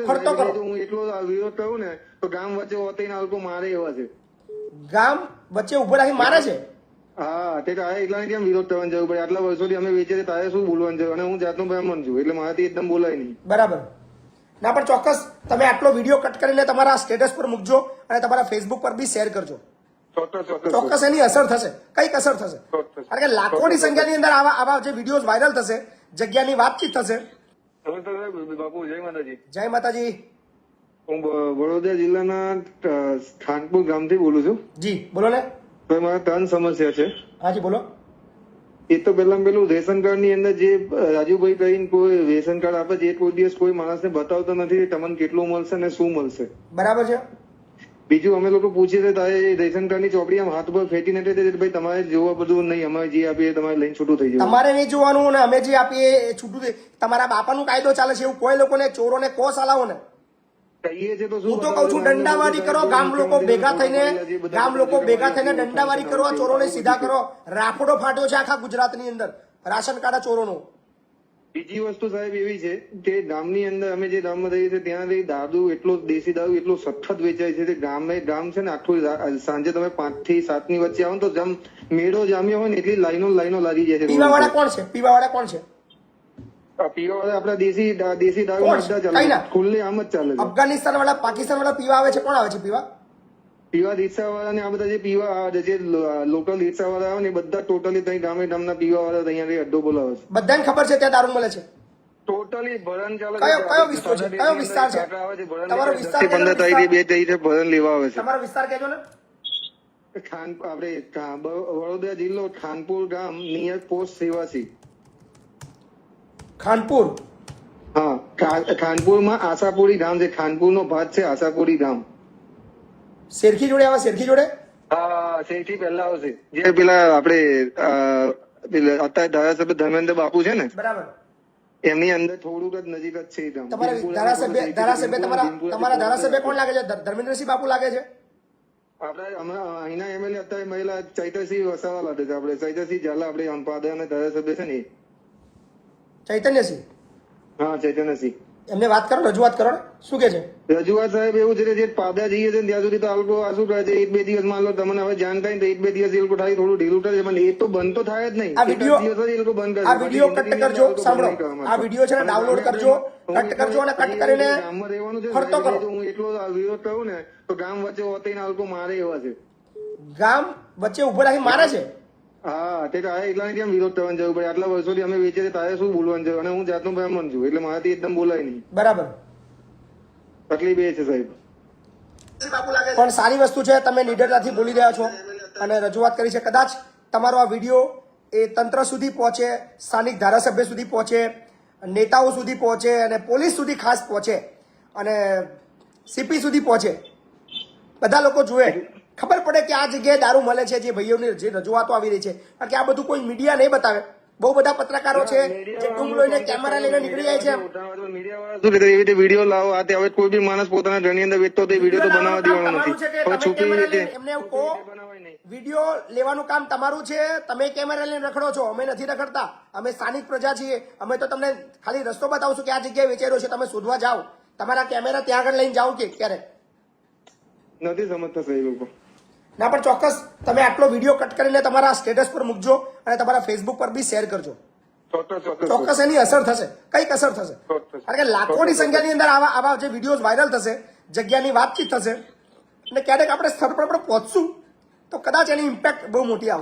ફરતો કરો. હું એટલો વિરોધ કરું ને તો ગામ વચ્ચે ઓતીને આ લોકો મારે એવા છે. ગામ વચ્ચે ઉભો રાખી મારે છે. હા તે તારે એટલા કેમ વિરોધ કરવાની જરૂર પડે? આટલા વર્ષોથી અમે વેચીએ છીએ, તારે શું બોલવાનું છે? અને હું જાતનો બ્રાહ્મણ છું એટલે મારાથી એકદમ બોલાય નહીં. બરાબર. ના પણ ચોક્કસ તમે આટલો વિડીયો કટ કરીને તમારા સ્ટેટસ પર મૂકજો અને તમારા ફેસબુક પર બી શેર કરજો. ચોક્કસ એની અસર થશે, કઈક અસર થશે. કારણ કે લાખોની સંખ્યાની અંદર આવા જે વિડીયો વાયરલ થશે, જગ્યાની વાતચીત થશે. બાપુ જય માતાજી. જય માતાજી. હું વડોદરા જિલ્લાના ખાનપુર ગામથી બોલું છું. જી બોલો ને. તો મારા 3 સમસ્યા છે. હાજી બોલો. એક તો પેલું રેશન કાર્ડ ની અંદર જે રાજુભાઈ કરીને કોઈ રેશન કાર્ડ આપે છે, એ કોઈ દિવસ કોઈ માણસને બતાવતો નથી તમને કેટલું મળશે ને શું મળશે. બરાબર છે. બીજું અમે લોકો પૂછીએ છીએ તારે રેશન કાર્ડ ની ચોપડી આમ હાથ પર ફેંકી નથી દેતી, ભાઈ તમારે જોવા બધું નહીં, અમારે જે આપીએ તમારે લઈને છૂટું થઈ જાય. તમારે નહીં જોવાનું ને અમે જે આપીએ એ છૂટું થઈ. તમારા બાપાનું કાયદો ચાલે છે એવું કોઈ લોકોને ચોરોને કો સલાવો ને. કહીએ છે તો હું તો કઉ છું દંડાવાળી કરો. ગામ લોકો ભેગા થઈને દંડાવાળી કરો, આ ચોરોને સીધા કરો. રાફડો ફાટ્યો છે આખા ગુજરાતની અંદર રાશન કાર્ડ ચોરોનો. બીજી વસ્તુ સાહેબ એવી છે કે ગામની અંદર અમે જે ગામમાં રહીએ છીએ ત્યાં દારૂ એટલો દેશી દારૂ એટલો સખત વેચાય છે. ગામ છે ને આખું સાંજે તમે 5 થી 7 ની વચ્ચે આવો તો જેમ મેળો જામ્યો હોય ને એટલી લાઈનો લાગી જાય છે. પીવાવાળા કોણ છે? પીવાવાળા કોણ છે? પીવાવાળા આપડા દેશી દારૂ ખુલ્લે આમ જ ચાલે છે. અફઘાનિસ્તાન વાળા, પાકિસ્તાન વાળા પીવા આવે છે. કોણ આવે છે પીવા રિક્ષા વાળા ને આ બધા જે પીવા જે લોકલ રિક્ષા વાળા આવે ને બધા ટોટલી ત્યાં ગામના પીવા વાળા અહીંયા અડ્ડો બોલાવે છે. બધાને ખબર છે ત્યાં દારૂ મળે છે. ટોટલી ભરણ ચાલે છે. કયો વિસ્તાર છે? કયો વિસ્તાર છે તમારો? વિસ્તાર 15 તારીખે 2 તારીખે ભરણ લેવા આવે છે. તમારો વિસ્તાર કહેજો ને. આપણે વડોદરા જિલ્લો ખાનપુર ગામ નિયર પોસ્ટ સેવાસી. ખાનપુર. હા, ખાનપુરમાં આશાપુરી ગામ છે. ખાનપુર નો ભાગ છે આશાપુરી ગામ. શેરખી જોડે આવે? શેરખી જોડે? હા, શેરખી પહેલા આવશે. જે પેલા આપણે અત્યારે ધારાસભ્ય ધર્મેન્દ્ર બાપુ છે ને, બરાબર, એમની અંદર થોડુંક જ નજીક જ છે ગામ. તમારા ધારાસભ્ય કોણ લાગે છે? ધર્મેન્દ્રસિંહ બાપુ લાગે છે? આપણે અહીંના એમએલએ અત્યારે મહિલા ચૈતરસિંહ વસાવા લાગે છે. આપણે ચૈતરસિંહ ઝાલા આપણે અંપાદા અને ધારાસભ્ય છે ને, ચૈતન્યસિંહ. હા, ચૈતન્યસિંહ. એમને વાત કરો, રજૂઆત કરો. શું કે છે રજૂઆત? સાહેબ એવું છે જે પાદા જઈએ છે ત્યાં સુધી તો આ લોકો આ શું કહે છે, 1-2 દિવસ માં લો તમને હવે જાણ થાય તો 1-2 દિવસ એ લોકો થાય થોડું ઢીલું થાય, પણ એ તો બંધ તો થાય જ નહીં. આ વિડીયો કટ કરજો. સાંભળો, આ વિડીયો છે ને ડાઉનલોડ કરજો, કટ કરજો અને કટ કરીને ગામમાં રહેવાનું છે. ફરતો કરો. હું એટલો વિરોધ કરું ને તો ગામ વચ્ચે ઓતીને આ લોકો મારે એવા છે. ગામ વચ્ચે ઉભો રાખી મારે છે. હા તે તારે એટલા કેમ વિરોધ કરવાની જરૂર પડે? આટલા વર્ષોથી અમે વેચીએ છીએ, તારે શું બોલવાનું છે? અને હું જાતનો બ્રાહ્મણ છું એટલે મારાથી એકદમ બોલાય નહીં. બરાબર. તકલીફ એ છે સાહેબ. પણ સારી વસ્તુ છે, તમે નિડરતાથી બોલી રહ્યા છો અને રજૂઆત કરી છે. કદાચ તમારો આ વિડીયો એ તંત્ર સુધી પહોંચે, સ્થાનિક ધારાસભ્ય સુધી પહોંચે, નેતાઓ સુધી પહોંચે અને પોલીસ સુધી ખાસ પહોંચે અને સીપી સુધી પહોંચે, બધા લોકો જુએ, ખબર પડે કે આ જગ્યાએ દારૂ મળે છે. જે ભાઈઓની જે રજૂઆતો આવી રહી છે, કારણ કે આ બધું કોઈ મીડિયા નહીં બતાવે. બહુ બધા પત્રકારો છે જે ટૂંક લઈને કેમેરા લઈને નીકળી જાય છે. શું એવી રીતે વિડીયો લાવો? આ હવે કોઈ બી માણસ પોતાના ઘરની અંદર વેચતો તો વિડીયો તો બનાવવા દેવાનો નથી. હવે છૂટી રીતે એમને એવું કહો, વિડીયો લેવાનું કામ તમારું છે. તમે કેમેરા લઈને રખડો છો, અમે નથી રખડતા. અમે સ્થાનિક પ્રજા છીએ. અમે તો તમને ખાલી રસ્તો બતાવશું કે આ જગ્યાએ વેચાઈ રહ્યો છે, તમે શોધવા જાઓ. તમારા કેમેરા ત્યાં આગળ લઈને જાઓ કે ક્યારે નથી સમજતા સહી લોકો. ના પણ ચોક્કસ તમે આટલો વિડીયો કટ કરીને તમારા સ્ટેટસ પર મૂકજો અને તમારા ફેસબુક પર બી શેર કરજો. ચોક્કસ એની અસર થશે, કઈક અસર થશે. કારણ કે લાખોની સંખ્યાની અંદર આવા જે વિડીયો વાયરલ થશે, જગ્યાની વાતચીત થશે અને ક્યારેક આપણે સ્થળ પર પહોંચશું તો કદાચ એની ઇમ્પેક્ટ બહુ મોટી આવશે.